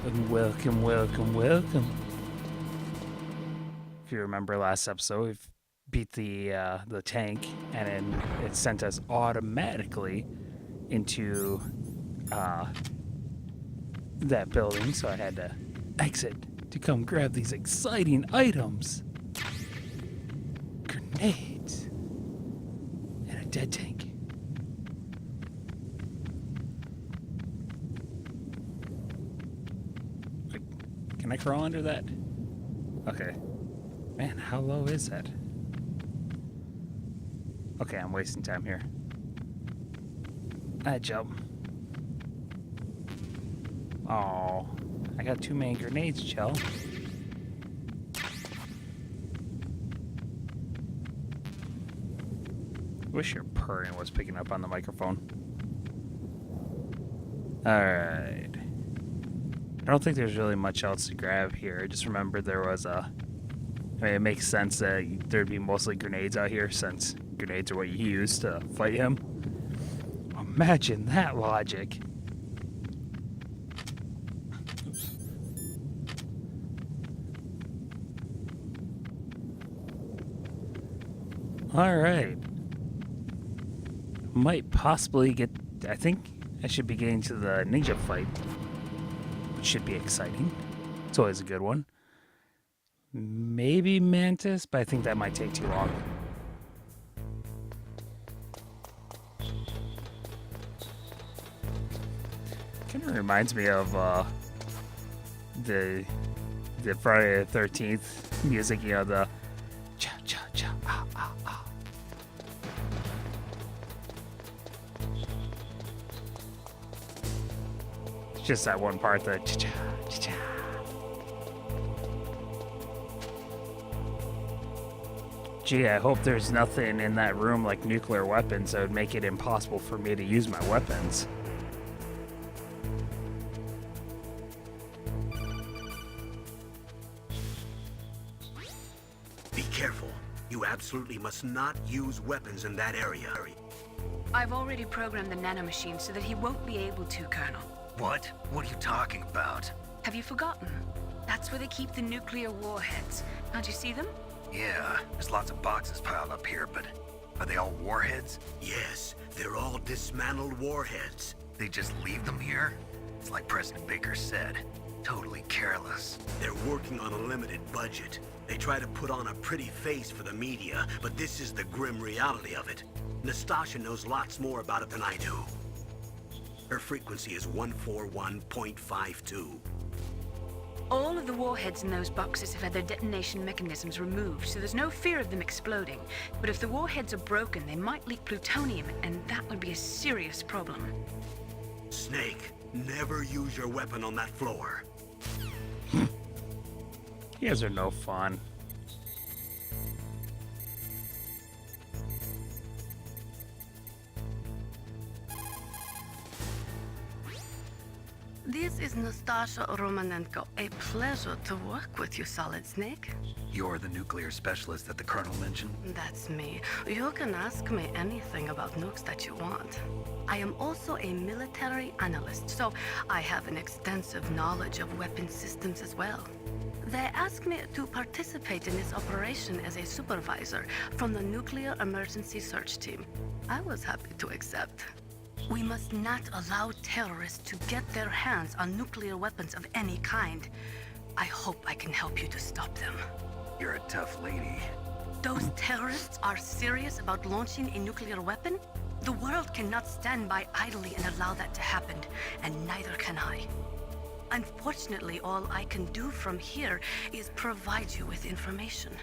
And welcome. If you remember last episode, we've beat the tank, and then it sent us automatically into uh, that building. So I had to exit to come grab these exciting items: grenades and a dead tank. Can I crawl under that? Okay. Man, how low is that? Okay, I'm wasting time here. I jump. Oh, I got too many grenades, Chell. Wish your purring was picking up on the microphone. Alright. I don't think there's really much else to grab here. I just remember there was a... I mean, it makes sense that there'd be mostly grenades out here, since grenades are what you use to fight him. Imagine that logic. Oops. Alright. Might possibly get... I think I should be getting to the ninja fight, which should be exciting. It's always a good one. Maybe Mantis, but I think that might take too long. Kind of reminds me of the Friday the 13th music, you know, the cha cha cha ah ah ah. It's just that one part, the cha cha cha cha. Gee, I hope there's nothing in that room like nuclear weapons that would make it impossible for me to use my weapons. Be careful. You absolutely must not use weapons in that area. I've already programmed the nanomachine so that he won't be able to, Colonel. What? What are you talking about? Have you forgotten? That's where they keep the nuclear warheads. Can't you see them? Yeah, there's lots of boxes piled up here, but are they all warheads? Yes, they're all dismantled warheads. They just leave them here? It's like President Baker said, totally careless. They're working on a limited budget. They try to put on a pretty face for the media, but this is the grim reality of it. Nastasha knows lots more about it than I do. Her frequency is 141.52. All of the warheads in those boxes have had their detonation mechanisms removed, so there's no fear of them exploding. But if the warheads are broken, they might leak plutonium, and that would be a serious problem. Snake, never use your weapon on that floor. You guys are no fun. This is Nastasha Romanenko. A pleasure to work with you, Solid Snake. You're the nuclear specialist that the Colonel mentioned? That's me. You can ask me anything about nukes that you want. I am also a military analyst, so I have an extensive knowledge of weapon systems as well. They asked me to participate in this operation as a supervisor from the Nuclear Emergency Search Team. I was happy to accept. We must not allow terrorists to get their hands on nuclear weapons of any kind. I hope I can help you to stop them. You're a tough lady. Those terrorists are serious about launching a nuclear weapon? The world cannot stand by idly and allow that to happen, and neither can I. Unfortunately, all I can do from here is provide you with information.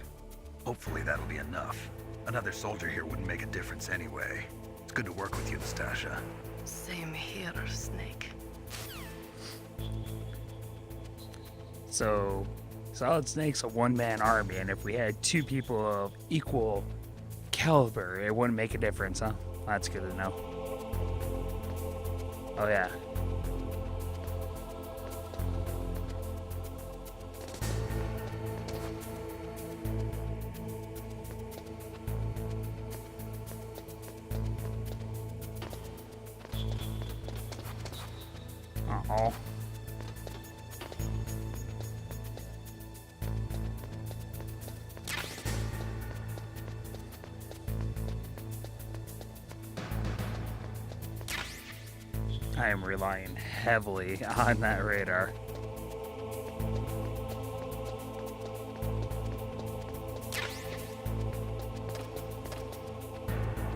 Hopefully that'll be enough. Another soldier here wouldn't make a difference anyway. It's good to work with you, Nastasha. Same here, Snake. So, Solid Snake's a one-man army, and if we had two people of equal caliber, it wouldn't make a difference, huh? That's good to know. Oh, yeah. Uh-oh. I am relying heavily on that radar.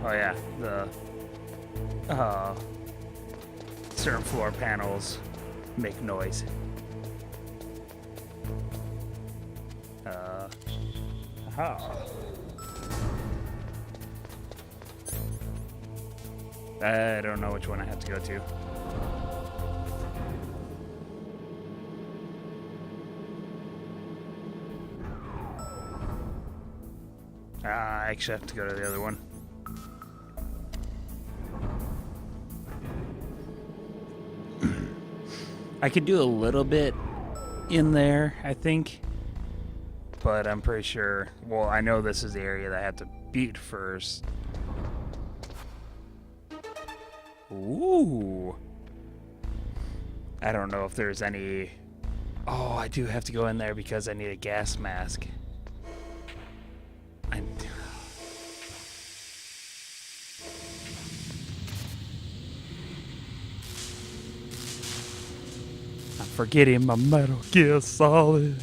Oh yeah, the certain floor panels make noise. Aha. I don't know which one I have to go to. I actually have to go to the other one. I could do a little bit in there, I think. But I'm pretty sure... Well, I know this is the area that I have to beat first. Ooh. I don't know if there's any... Oh, I do have to go in there because I need a gas mask. I'm forgetting my Metal Gear Solid.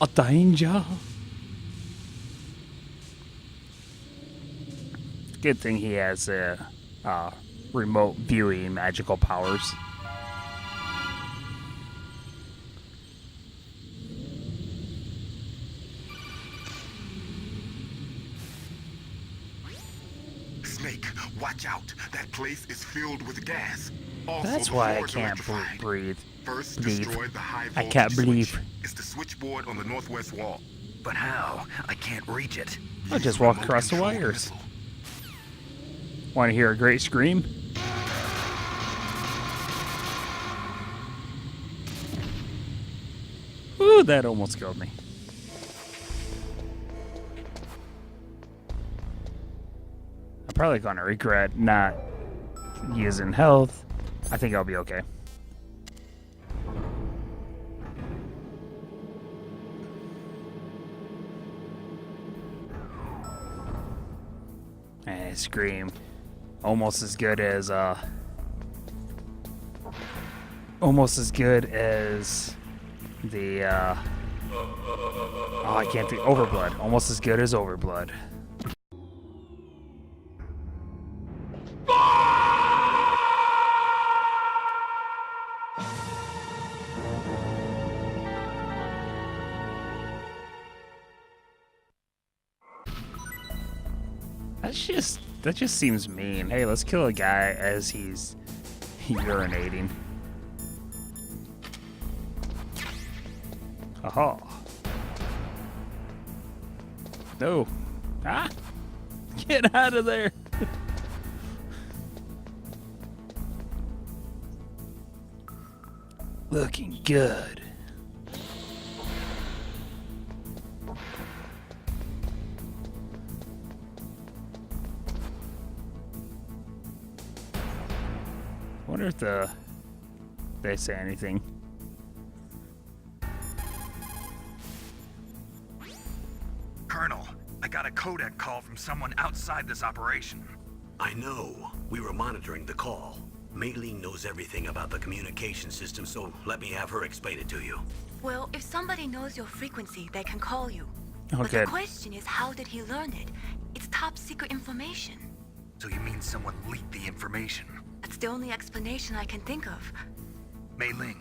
A danger. Good thing he has remote viewing magical powers. Snake, watch out. That place is filled with gas. Also, That's the why I floor is can't electrified. breathe. First, Breathe. destroy the high I voltage can't breathe. switch. It's the switchboard on the northwest wall. But how? I can't reach it. I'll just Use walk remote across the controlled wires. missile. Want to hear a great scream? Ooh, that almost killed me. I'm probably going to regret not using health. I think I'll be okay. And scream. Almost as good as the oh, I can't think. Overblood. Almost as good as Overblood. That just seems mean. Hey, let's kill a guy as he's urinating. Aha. No. Ah! Get out of there! Looking good. Wonder if they say anything. Colonel, I got a codec call from someone outside this operation. I know. We were monitoring the call. Mei Ling knows everything about the communication system, so let me have her explain it to you. Well, if somebody knows your frequency, they can call you. Oh, But good. the question is, how did he learn it? It's top secret information. So you mean someone leaked the information? That's the only explanation I can think of. Mei Ling,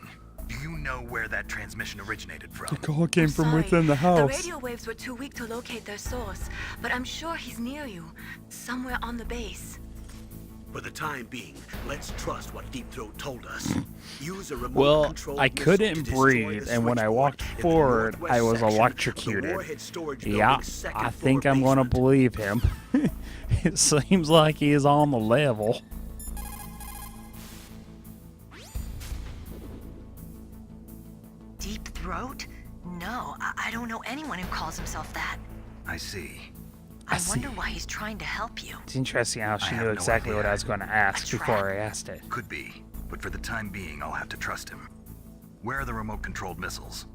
do you know where that transmission originated from? call came Sorry, the radio waves were too weak to locate their source, but I'm sure he's near you, somewhere on the base. For the time being, let's trust what Deep Throat told us. Use a remote Well, controlled I missile couldn't to destroy breathe, the and when I switchboard walked in the forward, northwest I was section of the electrocuted. warhead storage Yeah, building's second I floor think I'm gonna basement. believe him. It seems like he is on the level. Deep Throat? No, I don't know anyone who calls himself that. I see. I see. wonder why he's trying to help you. It's interesting how she I knew have no exactly what idea. I was going to ask A before trap. I asked it. Could be, but for the time being, I'll have to trust him. Where are the remote-controlled missiles?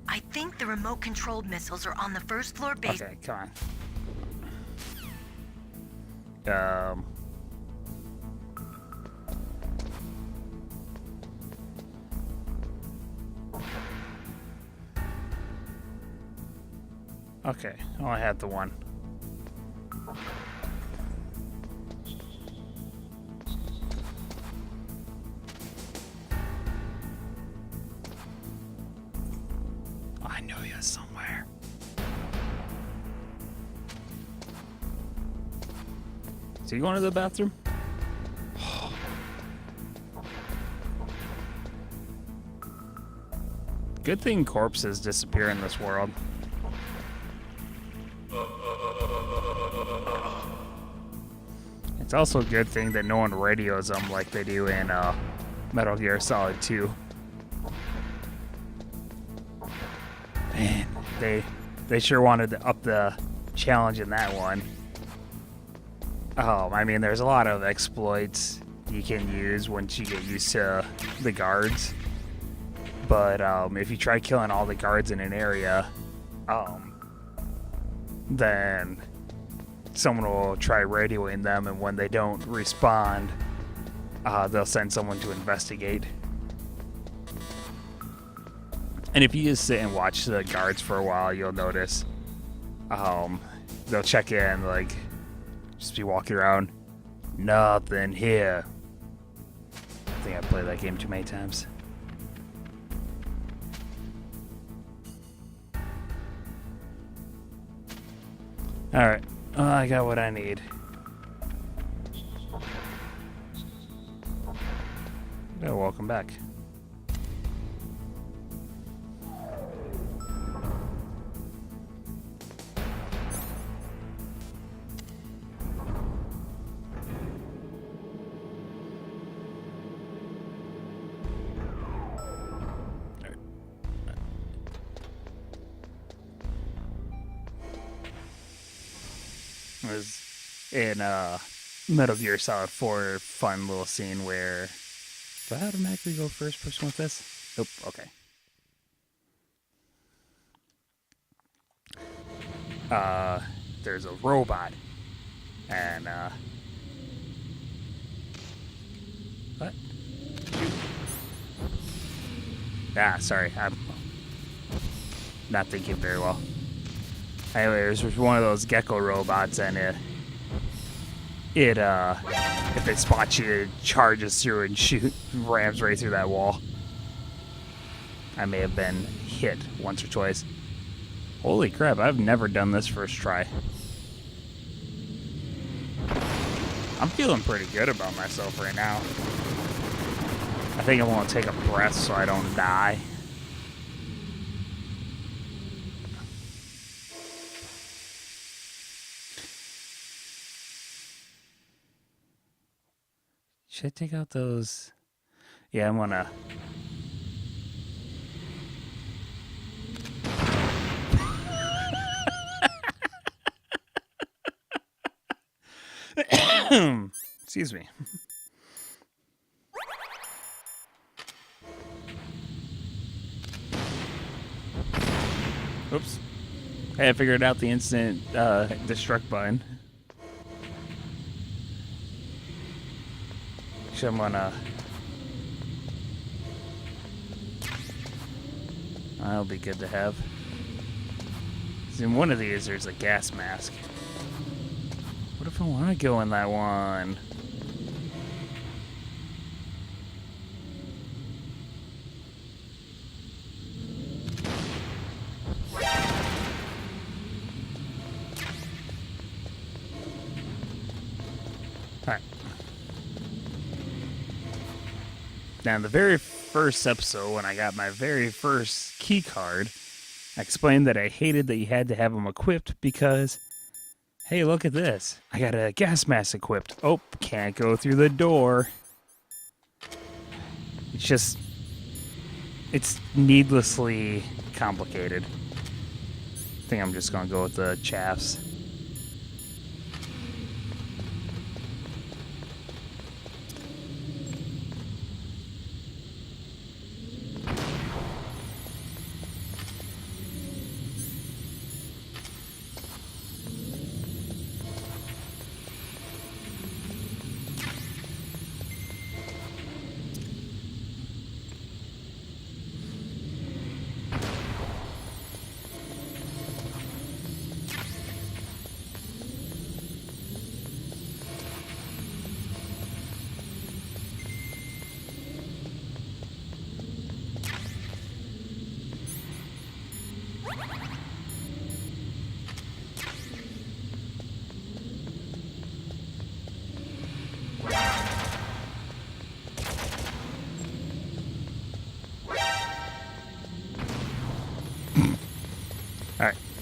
I think the remote-controlled missiles are on the first floor base. Okay, come on. Okay, I only had the one. I know you somewhere. Is he going to the bathroom? Good thing corpses disappear in this world. It's also a good thing that no one radios them like they do in Metal Gear Solid 2. Man, they sure wanted to up the challenge in that one. I mean, there's a lot of exploits you can use once you get used to the guards. But if you try killing all the guards in an area, then someone will try radioing them, and when they don't respond, they'll send someone to investigate. And if you just sit and watch the guards for a while, you'll notice they'll check in, like, just be walking around, nothing here. I think I played that game too many times. Alright, I got what I need. Oh, welcome back. Was in Metal Gear Solid 4 fun little scene where do I automatically go first person with this? Nope, okay. There's a robot and what? Sorry, I'm not thinking very well. Anyway, there's one of those gecko robots, and it if it spots you, it charges through and rams right through that wall. I may have been hit once or twice. Holy crap, I've never done this first try. I'm feeling pretty good about myself right now. I think I want to take a breath so I don't die. Should I take out those? Yeah, I'm gonna. Excuse me. Oops. Hey, I figured out the instant destruct button. I'm gonna. That'll be good to have. In one of these, there's a gas mask. What if I want to go in that one? Alright. Now, in the very first episode, when I got my very first key card, I explained that I hated that you had to have them equipped because, hey, look at this. I got a gas mask equipped. Oh, can't go through the door. It's needlessly complicated. I think I'm just going to go with the chaffs.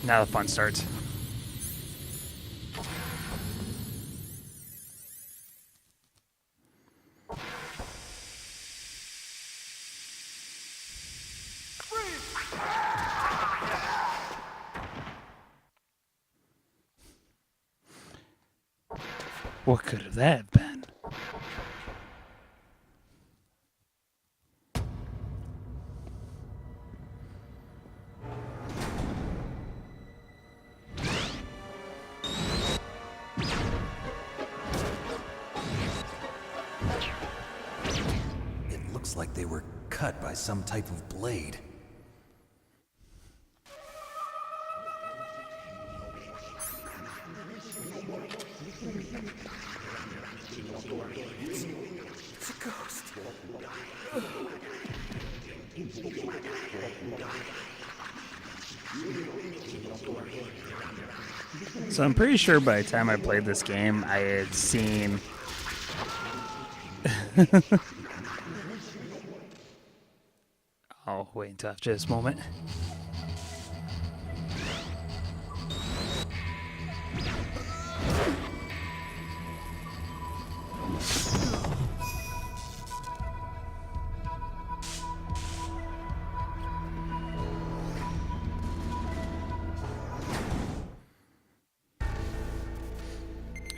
now the fun starts. What could have that have been? It looks like they were cut by some type of blade. It's a ghost. So I'm pretty sure by the time I played this game, I had seen... Oh, wait until after this moment.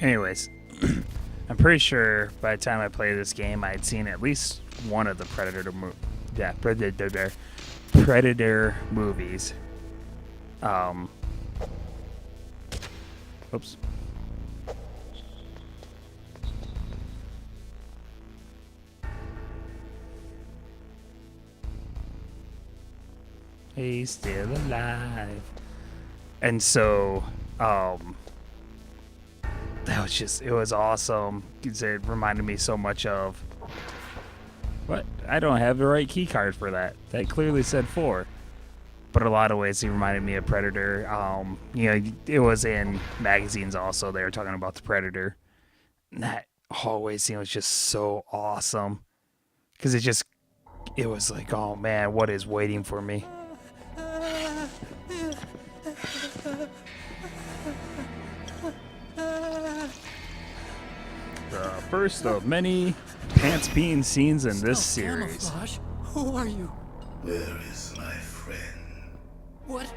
Anyways, I'm pretty sure by the time I played this game, I had seen at least one of the Predator movies. Oops. He's still alive. And so, that was just, it was awesome. It reminded me so much of... What? I don't have the right key card for that. That clearly said 4. But in a lot of ways, he reminded me of Predator. You know, it was in magazines also. They were talking about the Predator. And that hallway scene was just so awesome. Because it was like, oh man, what is waiting for me? The first of many pants-peeing scenes in this series. Camouflage? Who are you? Where is my friend? What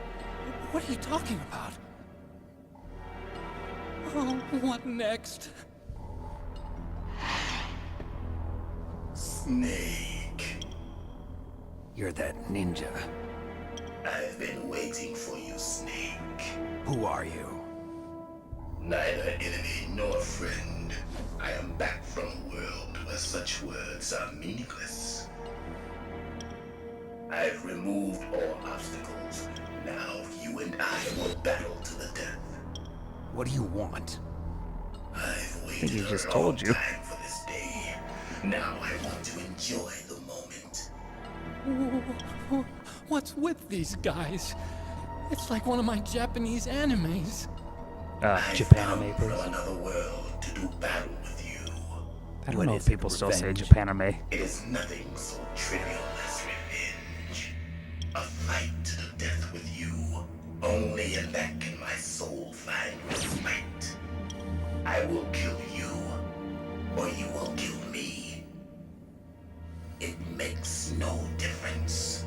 are you talking about? Oh, what next? Snake. You're that ninja. I've been waiting for you, Snake. Who are you? Neither enemy nor friend. I am back from a world where such words are meaningless. I've removed all obstacles. Now you and I will battle to the death. What do you want? I've I think waited he just a long told you. time for this day. Now I want to enjoy the moment. What's with these guys? It's like one of my Japanese animes. I've Japan come anime, from please. another world to do battle with you. I don't What know is if people it, still say revenge? Japan anime. It is nothing so trivial as revenge. A fight to the death with you. Only in that can my soul find respite. I will kill you, or you will kill me. It makes no difference.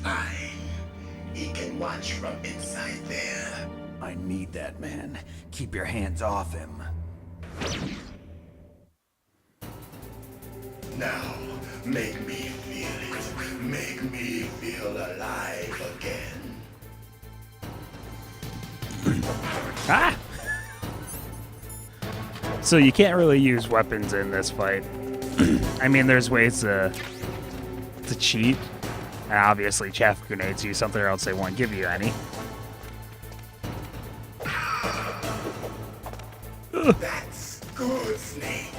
Fine. He can watch from inside there. I need that man. Keep your hands off him. Now, make me feel it. Make me feel alive again. Ah! So you can't really use weapons in this fight. I mean, there's ways to cheat. And obviously, chaff grenades use something else they won't give you any. That's good, Snake.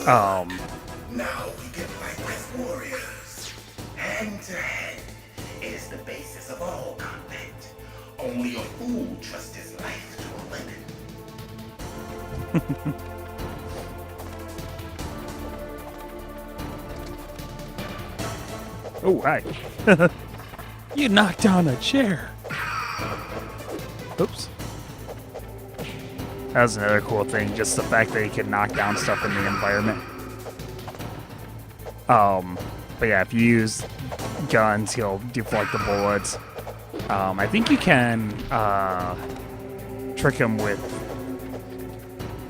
Now we can fight as warriors. Hand to hand. It is the basis of all combat. Only a fool trusts his life to a weapon. Oh, hi. You knocked down a chair. Oops. That was another cool thing, just the fact that he could knock down stuff in the environment. But yeah, if you use guns, he'll deflect the bullets. I think you can trick him with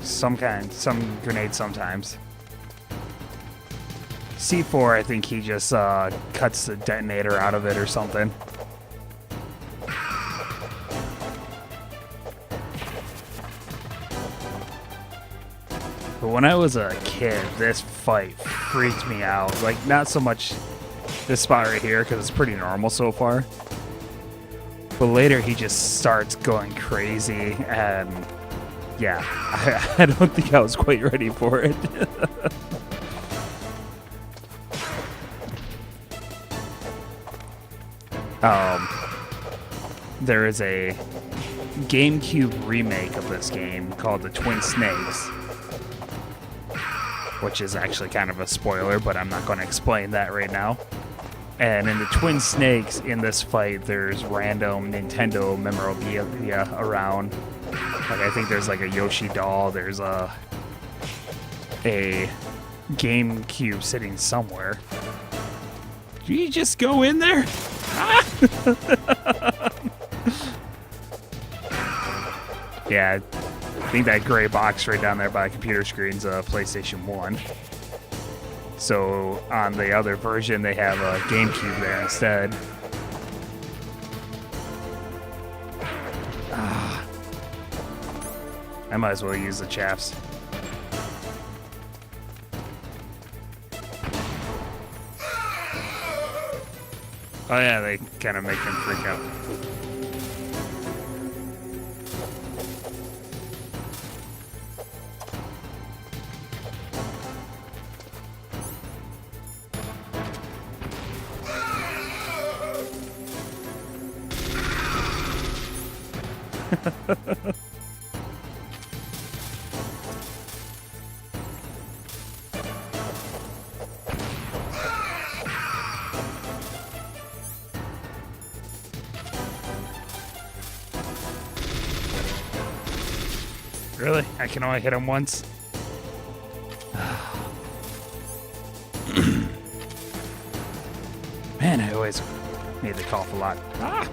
some grenade sometimes. C4, I think he just cuts the detonator out of it or something. But when I was a kid, this fight freaked me out. Like, not so much this spot right here, because it's pretty normal so far. But later, he just starts going crazy, and yeah, I don't think I was quite ready for it. There is a GameCube remake of this game called The Twin Snakes, which is actually kind of a spoiler, but I'm not going to explain that right now. And in the Twin Snakes, in this fight, there's random Nintendo memorabilia around. Like, I think there's like a Yoshi doll, there's a GameCube sitting somewhere. Did you just go in there? Ah! Yeah, I think that gray box right down there by the computer screen's a PlayStation 1. So on the other version, they have a GameCube there instead. I might as well use the chaffs. Oh yeah, they kind of make him freak out. Really? I can only hit him once? Man, I always made the cough a lot. Ah!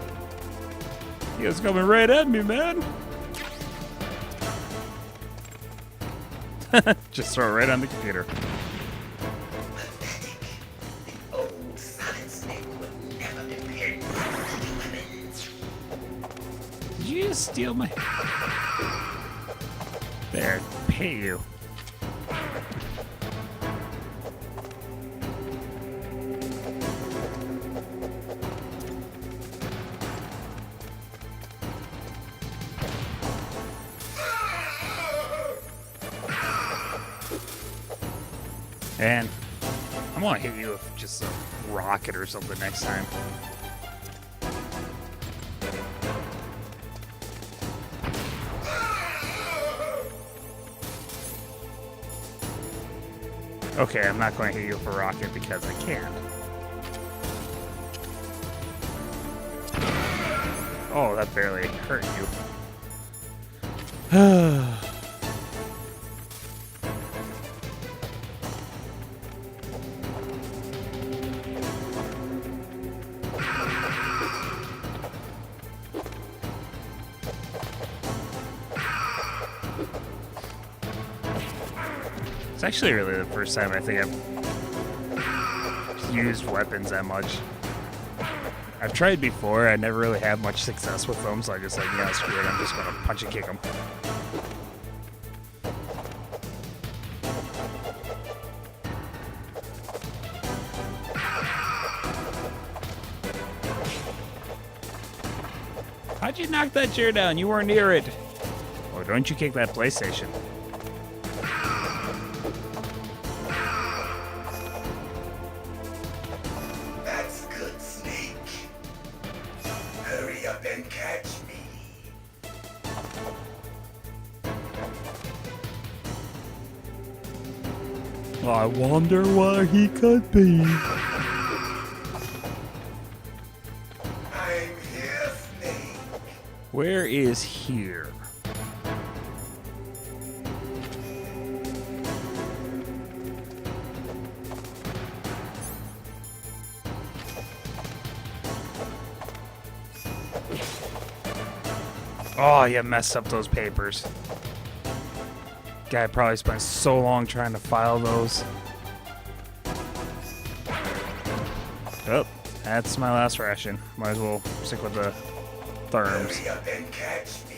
He was coming right at me, man. Just throw it right on the computer. Pathetic. The old Solid Snake would never prepare weapons. Did you just steal my... There, pay you. And I'm gonna hit you with just a rocket or something next time. Okay, I'm not going to hit you with a rocket because I can't. Oh, that barely hurt you. It's actually really the first time I think I've used weapons that much. I've tried before, I never really had much success with them, so I just like, yeah, screw it, I'm just gonna punch and kick them. How'd you knock that chair down? You weren't near it. Oh, don't you kick that PlayStation. That's good, Snake. Hurry up and catch me. I wonder where he could be. Where is here? Oh, you messed up those papers. Guy probably spent so long trying to file those. Oh, that's my last ration. Might as well stick with the therms. Hurry up and catch me.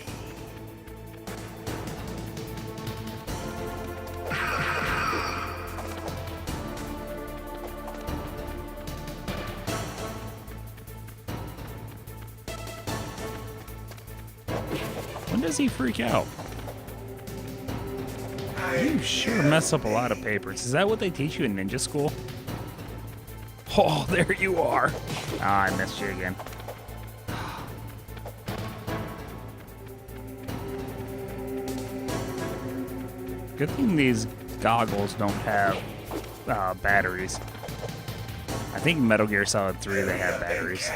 When does he freak out? You sure mess up a lot of papers. Is that what they teach you in ninja school? Oh, there you are. Ah, I missed you again. Good thing these goggles don't have batteries. I think Metal Gear Solid 3 they have batteries.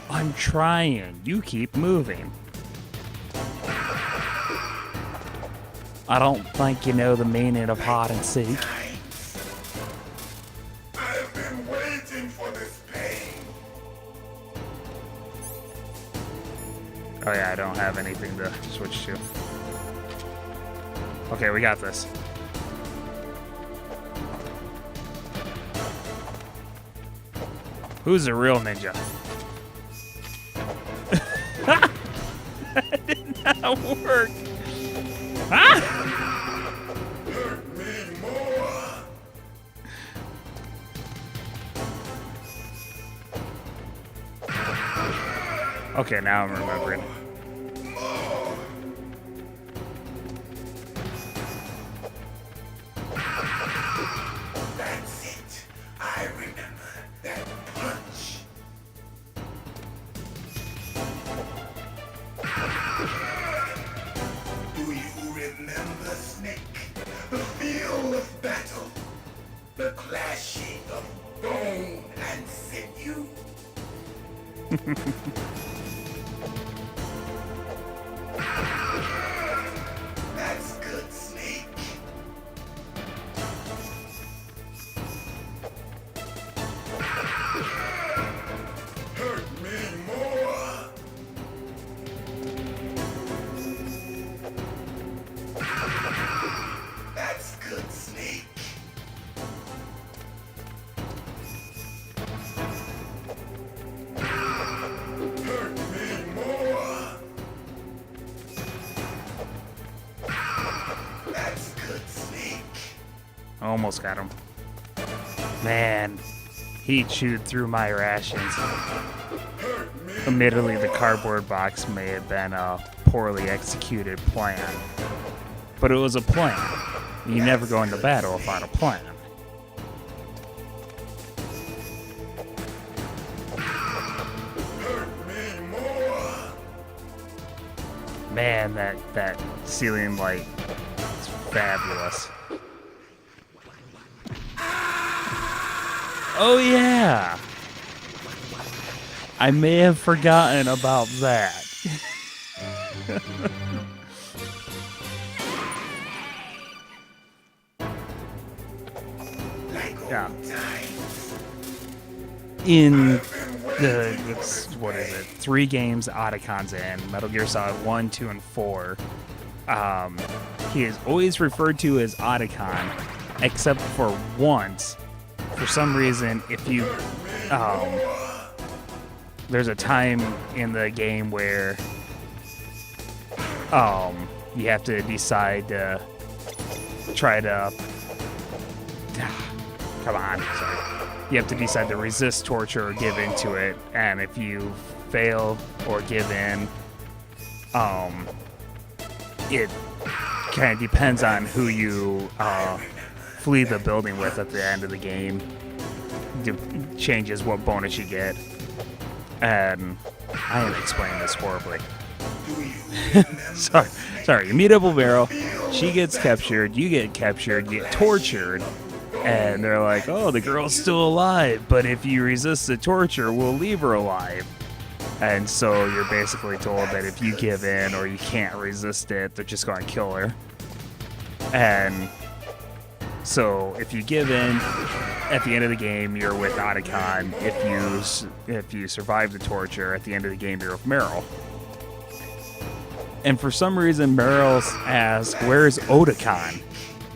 I'm trying. You keep moving. I don't think you know the meaning of hide and seek. I've been waiting for this pain. Oh yeah, I don't have anything to switch to. Okay, we got this. Who's the real ninja? That did not work. Ah! Hurt me more. Okay, now I'm remembering. That's it. I remember that punch. Do you remember, Snake? The feel of battle. The clashing of bone and sinew. That's good, Snake. Hurt me more. That's good, Snake. Hurt me more. That's good, Snake. Almost got him. Man, he chewed through my rations. Admittedly, the cardboard box may have been a poorly executed plan, but it was a plan. You never go into battle without a plan. Hurt me more. Man, that ceiling light is fabulous. Oh yeah! I may have forgotten about that. Yeah. In what is it? 3 games Otacon's in, Metal Gear Solid 1, 2, and 4. He is always referred to as Otacon, except for once. For some reason, if you there's a time in the game where you have to decide to try to come on, sorry. You have to decide to resist torture or give into it, and if you fail or give in, it kind of depends on who you flee the building with at the end of the game. Changes what bonus you get. And I am explaining this horribly. Sorry, you meet up with Vero, she gets captured, you get captured, you get tortured, and they're like, oh, the girl's still alive, but if you resist the torture, we'll leave her alive. And so you're basically told that if you give in or you can't resist it, they're just going to kill her. And so if you give in, at the end of the game, you're with Otacon. If you survive the torture, at the end of the game, you're with Meryl. And for some reason, Meryl asks, "Where's Otacon?"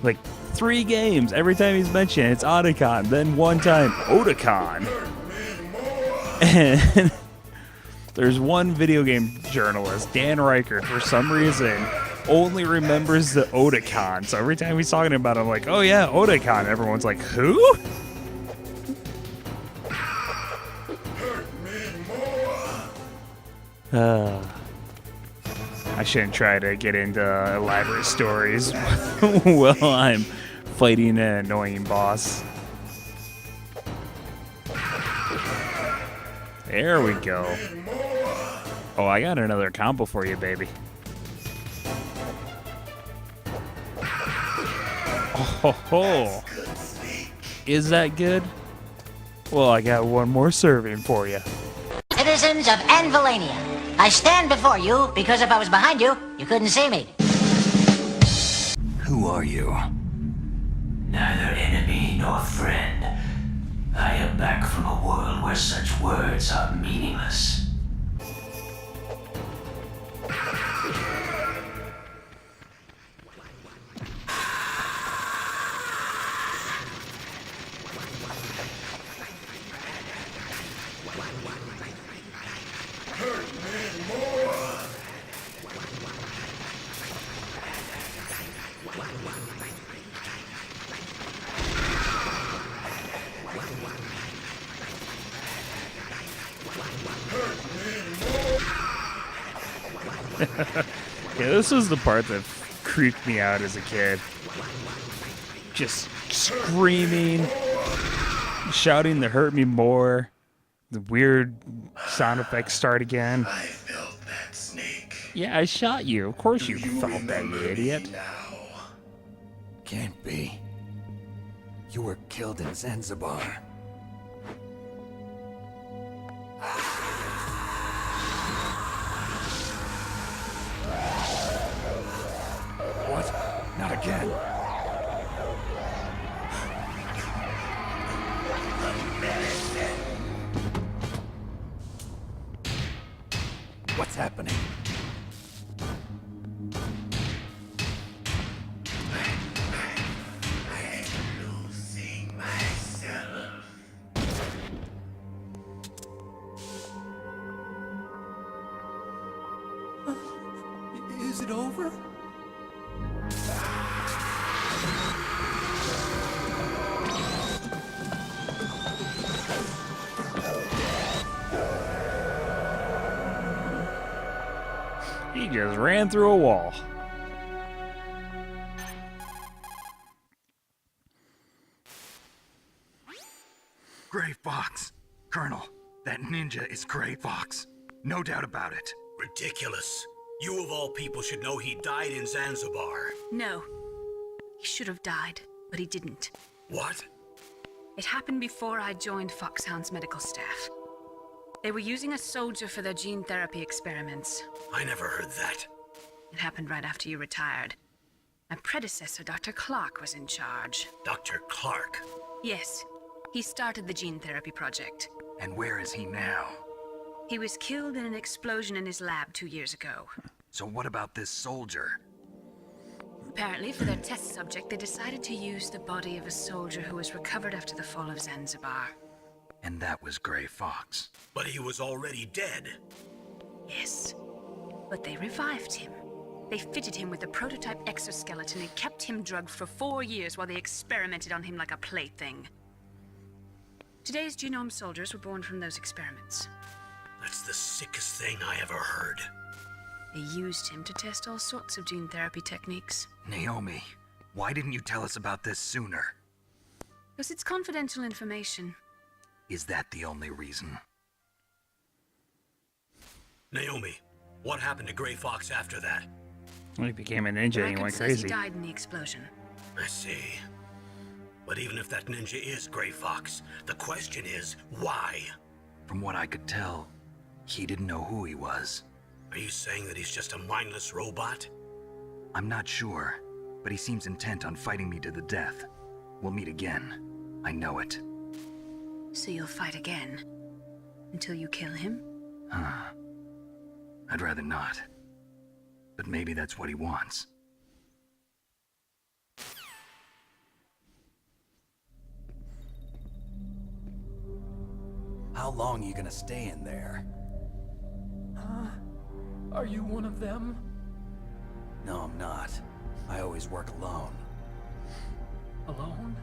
Like 3 games, every time he's mentioned, it's Otacon. Then one time, Otacon. And there's one video game journalist, Dan Reichert, for some reason, only remembers the Otacon. So every time he's talking about it, I'm like, oh yeah, Otacon. Everyone's like, who? I shouldn't try to get into elaborate stories while I'm fighting an annoying boss. There we go. Oh, I got another combo for you, baby. Oh, ho. Is that good? Well, I got one more serving for you. Citizens of Anvilania, I stand before you because if I was behind you, you couldn't see me. Who are you? Neither enemy nor friend. I am back from a world where such words are meaningless. Yeah, this was the part that creeped me out as a kid. Just screaming, shouting to hurt me more. The weird sound effects start again. I felt that, Snake. Yeah, I shot you. Of course you felt that, you idiot. Can't be. You were killed in Zanzibar. What? Not again. What's happening? I'm losing myself. Is it over? He just ran through a wall. Gray Fox. Colonel, that ninja is Gray Fox. No doubt about it. Ridiculous. You of all people should know he died in Zanzibar. No. He should have died, but he didn't. What? It happened before I joined Foxhound's medical staff. They were using a soldier for their gene therapy experiments. I never heard that. It happened right after you retired. My predecessor, Dr. Clark, was in charge. Dr. Clark? Yes. He started the gene therapy project. And where is he now? He was killed in an explosion in his lab 2 years ago. So what about this soldier? Apparently, for their test subject, they decided to use the body of a soldier who was recovered after the fall of Zanzibar. And that was Gray Fox. But he was already dead. Yes. But they revived him. They fitted him with a prototype exoskeleton and kept him drugged for 4 years while they experimented on him like a plaything. Today's genome soldiers were born from those experiments. That's the sickest thing I ever heard. They used him to test all sorts of gene therapy techniques. Naomi, why didn't you tell us about this sooner? Because it's confidential information. Is that the only reason? Naomi, what happened to Gray Fox after that? When he became a ninja, he went crazy. He died in the explosion. I see. But even if that ninja is Gray Fox, the question is, why? From what I could tell, he didn't know who he was. Are you saying that he's just a mindless robot? I'm not sure, but he seems intent on fighting me to the death. We'll meet again. I know it. So you'll fight again? Until you kill him? I'd rather not. But maybe that's what he wants. How long are you gonna stay in there? Are you one of them? No, I'm not. I always work alone. Alone?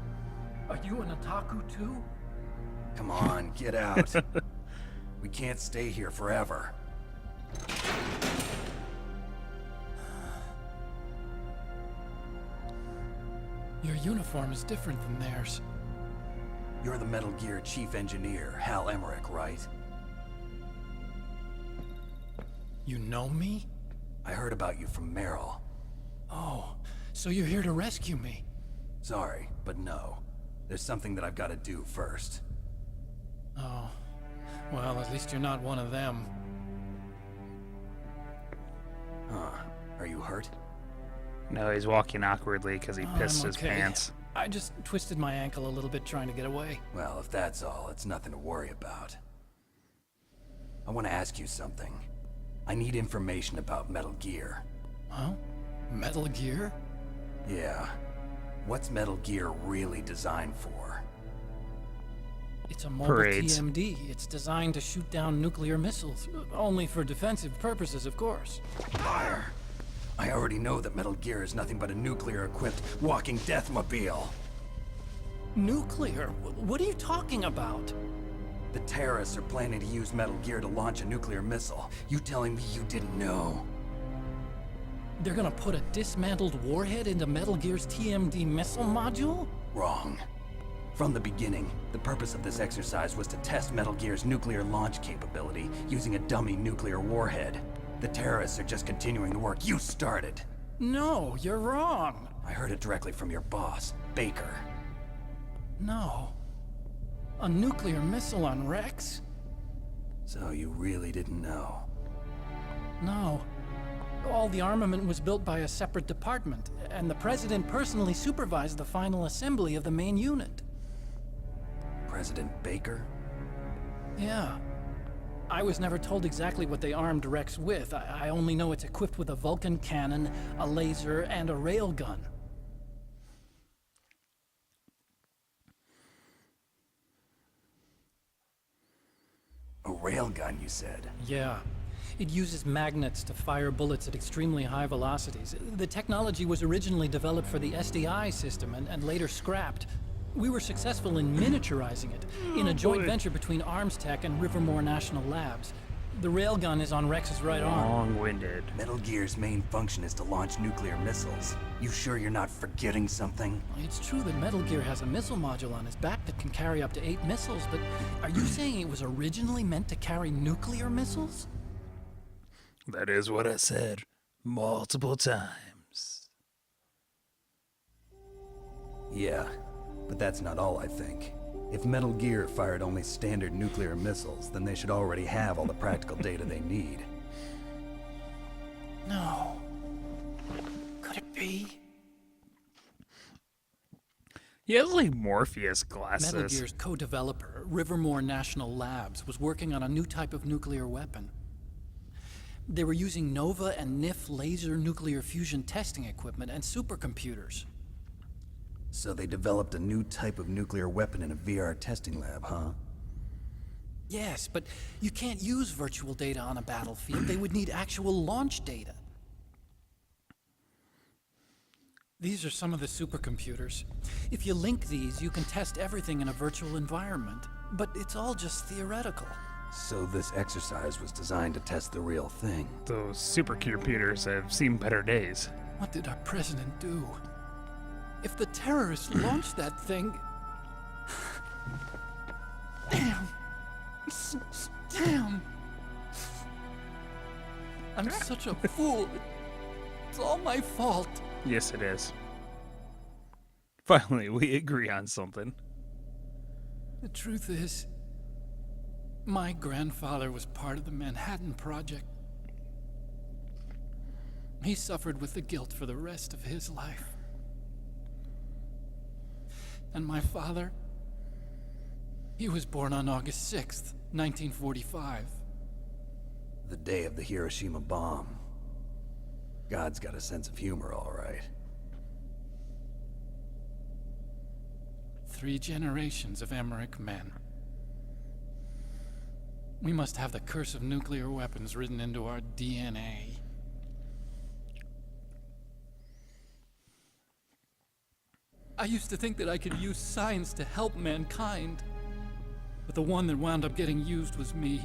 Are you an otaku too? Come on, get out. We can't stay here forever. Your uniform is different than theirs. You're the Metal Gear chief engineer, Hal Emmerich, right? You know me? I heard about you from Meryl. Oh, so you're here to rescue me? Sorry, but no. There's something that I've got to do first. Oh, well, at least you're not one of them. Huh. Are you hurt? No, he's walking awkwardly because he pissed I'm his okay. pants. I just twisted my ankle a little bit trying to get away. Well, if that's all, it's nothing to worry about. I want to ask you something. I need information about Metal Gear. Huh? Metal Gear? Yeah. What's Metal Gear really designed for? It's a mobile Parades. TMD. It's designed to shoot down nuclear missiles. Only for defensive purposes, of course. Fire! I already know that Metal Gear is nothing but a nuclear-equipped walking deathmobile. Nuclear? What are you talking about? The terrorists are planning to use Metal Gear to launch a nuclear missile. You telling me you didn't know? They're gonna put a dismantled warhead into Metal Gear's TMD missile module? Wrong. From the beginning, the purpose of this exercise was to test Metal Gear's nuclear launch capability using a dummy nuclear warhead. The terrorists are just continuing the work you started. No, you're wrong. I heard it directly from your boss, Baker. No. A nuclear missile on Rex? So you really didn't know? No. All the armament was built by a separate department, and the President personally supervised the final assembly of the main unit. President Baker? Yeah. I was never told exactly what they armed Rex with. I only know it's equipped with a Vulcan cannon, a laser, and a railgun. A railgun, you said? Yeah. It uses magnets to fire bullets at extremely high velocities. The technology was originally developed for the SDI system and later scrapped. We were successful in miniaturizing it in a joint venture between Arms Tech and Rivermore National Labs. The railgun is on Rex's right arm. Long-winded. Metal Gear's main function is to launch nuclear missiles. You sure you're not forgetting something? It's true that Metal Gear has a missile module on his back that can carry up to 8 missiles, but are you saying it was originally meant to carry nuclear missiles? That is what I said multiple times. Yeah, but that's not all I think. If Metal Gear fired only standard nuclear missiles, then they should already have all the practical data they need. No. Could it be? He has like Morpheus glasses. Metal Gear's co-developer, Rivermore National Labs, was working on a new type of nuclear weapon. They were using NOVA and NIF laser nuclear fusion testing equipment and supercomputers. So they developed a new type of nuclear weapon in a VR testing lab, huh? Yes, but you can't use virtual data on a battlefield. They would need actual launch data. These are some of the supercomputers. If you link these, you can test everything in a virtual environment. But it's all just theoretical. So this exercise was designed to test the real thing. Those supercomputers have seen better days. What did our president do? If the terrorists launched that thing... Damn. Damn. I'm such a fool. It's all my fault. Yes, it is. Finally, we agree on something. The truth is, My grandfather was part of the Manhattan Project. He suffered with the guilt for the rest of his life. And my father, he was born on August 6th, 1945. The day of the Hiroshima bomb. God's got a sense of humor, all right. 3 generations of Emmerich men. We must have the curse of nuclear weapons written into our DNA. I used to think that I could use science to help mankind, but the one that wound up getting used was me.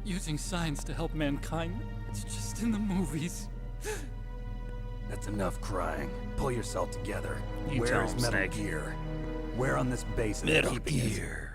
Using science to help mankind, it's just in the movies. That's enough crying. Pull yourself together. You Where tell is him, Metal Snake. Gear? Where on this base is Metal keeping it? Gear.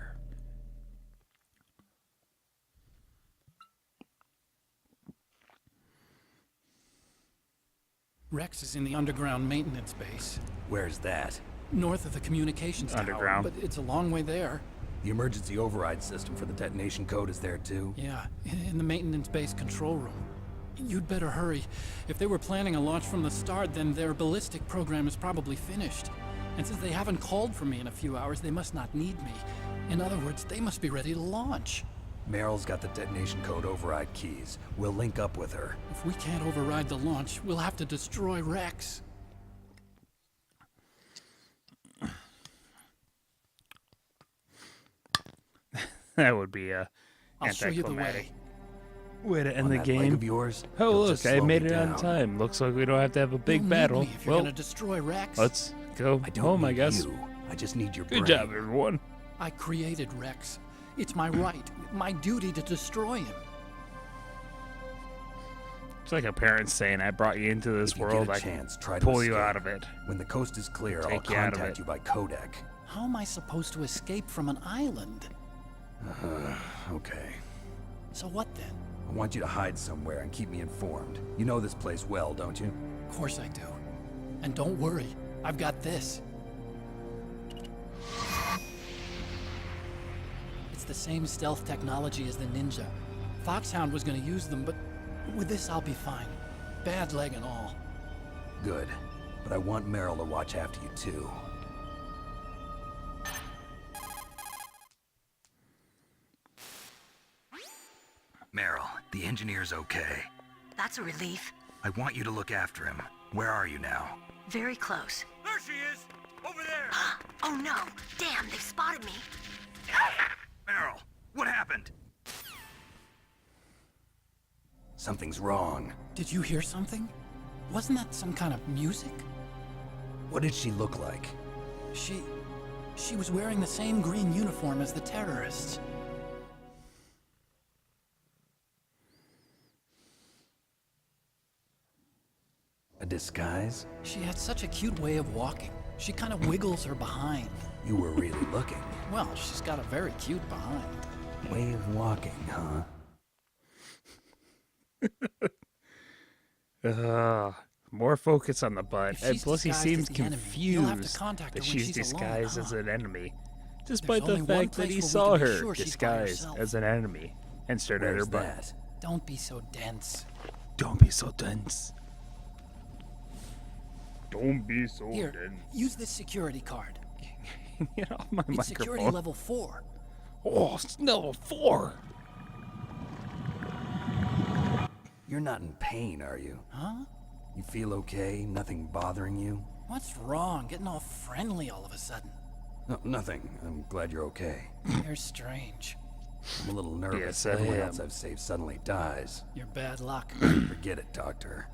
Rex is in the underground maintenance base, Where's that? north of the communications tower, Underground. but it's a long way there. The emergency override system for the detonation code is there too? Yeah, in the maintenance base control room. You'd better hurry. If they were planning a launch from the start, then their ballistic program is probably finished. And since they haven't called for me in a few hours, they must not need me. In other words, they must be ready to launch. Meryl's got the detonation code override keys. We'll link up with her. If we can't override the launch, we'll have to destroy Rex. That would be I'll show you the anticlimactic way. way to end On the that leg game. of yours, Oh, you'll look, just I slow made me it on down. time. Looks like we don't have to have a big You'll battle. need me if you're Well, gonna destroy Rex. let's go I don't home, I need guess. you. I just need your Good brain. job, everyone. I created Rex. It's my right, my duty to destroy him. It's like a parent saying, I brought you into this If you world, get a I chance, can try to pull you escape. out of it. When the coast is clear, I'll Take you out of contact it. you by codec. How am I supposed to escape from an island? Okay. So what then? I want you to hide somewhere and keep me informed. You know this place well, don't you? Of course I do. And don't worry, I've got this. It's the same stealth technology as the Ninja. Foxhound was gonna use them, but with this I'll be fine. Bad leg and all. Good. But I want Meryl to watch after you too. Meryl, the engineer's okay. That's a relief. I want you to look after him. Where are you now? Very close. There she is! Over there! Oh no! Damn, they've spotted me. Meryl, what happened? Something's wrong. Did you hear something? Wasn't that some kind of music? What did she look like? She was wearing the same green uniform as the terrorists. A disguise? She had such a cute way of walking. She kind of wiggles her behind. You were really looking. Well, she's got a very cute behind. Way of walking, huh? More focus on the butt. If And she's plus, he disguised seems as the enemy, you'll have to confused contact that her when she's she's alone, disguised as huh? an enemy, despite the only one fact that place he where we saw can be her sure she's by disguised herself. as an enemy and stared at her Where's butt. that? Don't be so dense. Don't be so dense. Don't be so Here, dense. use this security card. Get off my It's security microphone. level 4. Oh, it's level 4. You're not in pain, are you? Huh? You feel okay? Nothing bothering you? What's wrong? Getting all friendly all of a sudden. No, nothing. I'm glad you're okay. You're strange. I'm a little nervous. Yes, I Everyone am. else I've saved suddenly dies. You're bad luck. Forget it, Doctor.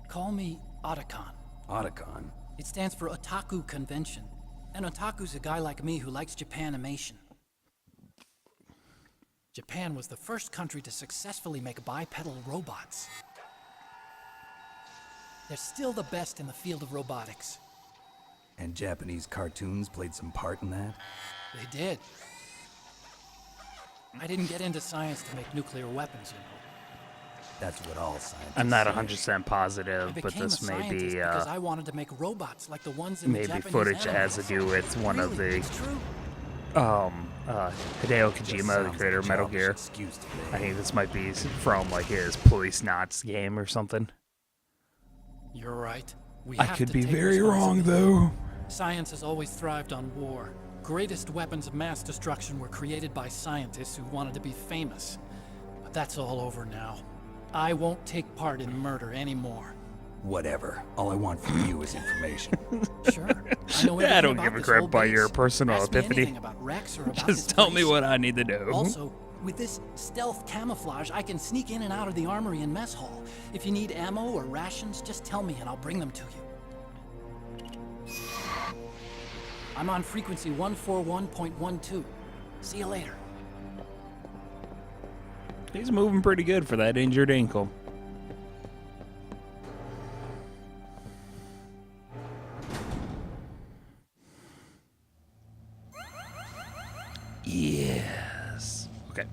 Call me Otacon. Otacon? It stands for Otaku Convention. An otaku's a guy like me who likes Japanimation. Japan was the first country to successfully make bipedal robots. They're still the best in the field of robotics. And Japanese cartoons played some part in that? They did. I didn't get into science to make nuclear weapons, you know. That's what all scientists I'm not say. 100% I positive, but became this a may scientist be because I wanted to make robots like the ones in the maybe Japanese footage that anime. has to do with one of Really, the it's true. Hideo Just Kojima, the sounds creator like of Metal childish Gear. excuse to I me. think this might be from like his Police Knots game or something. You're right. We I have could to be take very wrong, responsibility. though. Science has always thrived on war. Greatest weapons of mass destruction were created by scientists who wanted to be famous. But that's all over now. I won't take part in murder anymore. Whatever. All I want from you is information. Sure. I know I everything don't about give a this crap whole about your base. personal Ask me epiphany. anything about Rex or about his Just tell me place. what I need to know. Also, with this stealth camouflage, I can sneak in and out of the armory and mess hall. If you need ammo or rations, just tell me and I'll bring them to you. I'm on frequency 141.12. See you later. He's moving pretty good for that injured ankle. Yes. Okay.